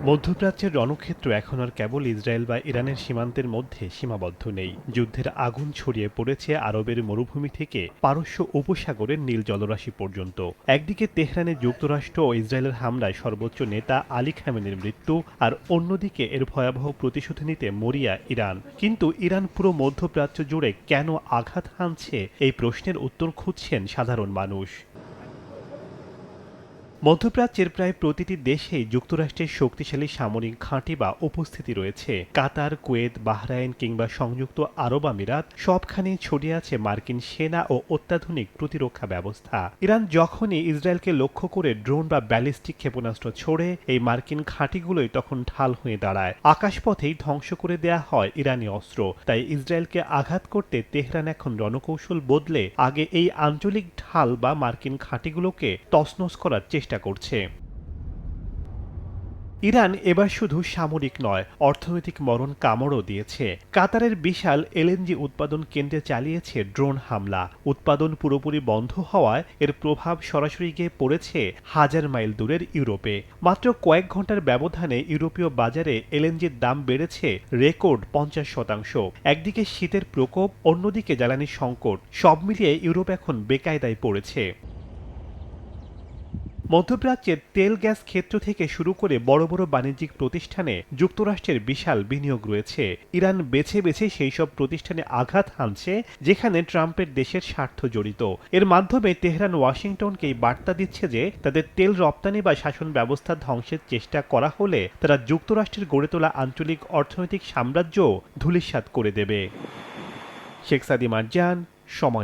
মধ্যপ্রাচ্যের রণক্ষেত্র এখন আর কেবল ইসরায়েল বা ইরানের সীমান্তের মধ্যে সীমাবদ্ধ নেই। যুদ্ধের আগুন ছড়িয়ে পড়েছে আরবের মরুভূমি থেকে পারস্য উপসাগরের নীল জলরাশি পর্যন্ত। একদিকে তেহরানে যুক্তরাষ্ট্র ও ইসরায়েলের হামলায় সর্বোচ্চ নেতা আলী খামেনির মৃত্যু, আর অন্যদিকে এর ভয়াবহ প্রতিশোধ নিতে মরিয়া ইরান। কিন্তু ইরান পুরো মধ্যপ্রাচ্য জুড়ে কেন আঘাত হানছে, এই প্রশ্নের উত্তর খুঁজছেন সাধারণ মানুষ। মধ্যপ্রাচ্যের প্রায় প্রতিটি দেশেই যুক্তরাষ্ট্রের শক্তিশালী সামরিক ঘাঁটি বা উপস্থিতি রয়েছে। কাতার, কুয়েত, বাহরাইন কিংবা সংযুক্ত আরব আমিরাত সবখানেই ছড়িয়ে আছে মার্কিন সেনা ও অত্যাধুনিক প্রতিরক্ষা ব্যবস্থা। ইরান যখনই ইসরায়েলকে লক্ষ্য করে ড্রোন বা ব্যালিস্টিক ক্ষেপণাস্ত্র ছোড়ে, এই মার্কিন ঘাঁটিগুলোই তখন ঢাল হয়ে দাঁড়ায়। আকাশপথেই ধ্বংস করে দেয়া হয় ইরানি অস্ত্র। তাই ইসরায়েলকে আঘাত করতে তেহরান এখন রণকৌশল বদলে আগে এই আঞ্চলিক ঢাল বা মার্কিন ঘাঁটিগুলোকে তছনছ করার চেষ্টা করছে। ইরান এবার শুধু সামরিক নয়, অর্থনৈতিক মরণ কামড়ও দিয়েছে। কাতারের বিশাল এলএনজি উৎপাদন কেন্দ্রে চালিয়েছে ড্রোন হামলা। উৎপাদন পুরোপুরি বন্ধ হওয়ায় এর প্রভাব সরাসরি গিয়ে পড়েছে হাজার মাইল দূরের ইউরোপে। মাত্র কয়েক ঘন্টার ব্যবধানে ইউরোপীয় বাজারে এলএনজির দাম বেড়েছে রেকর্ড 50%। একদিকে শীতের প্রকোপ, অন্যদিকে জ্বালানির সংকট, সব মিলিয়ে ইউরোপ এখন বেকায়দায় পড়েছে। মধ্যপ্রাচ্যের তেল গ্যাস ক্ষেত্র থেকে শুরু করে বড় বড় বাণিজ্যিক প্রতিষ্ঠানে যুক্তরাষ্ট্রের বিশাল বিনিয়োগ রয়েছে। ইরান বেছে বেছে সেই সব প্রতিষ্ঠানে আঘাত হানছে যেখানে ট্রাম্পের দেশের স্বার্থ জড়িত। এর মাধ্যমে তেহরান ওয়াশিংটনকেই বার্তা দিচ্ছে যে তাদের তেল রপ্তানি বা শাসন ব্যবস্থা ধ্বংসের চেষ্টা করা হলে তারা যুক্তরাষ্ট্রের গড়ে তোলা আঞ্চলিক অর্থনৈতিক সাম্রাজ্য ধূলিসাৎ করে দেবে। শেখ সাদি মারজান, সময়।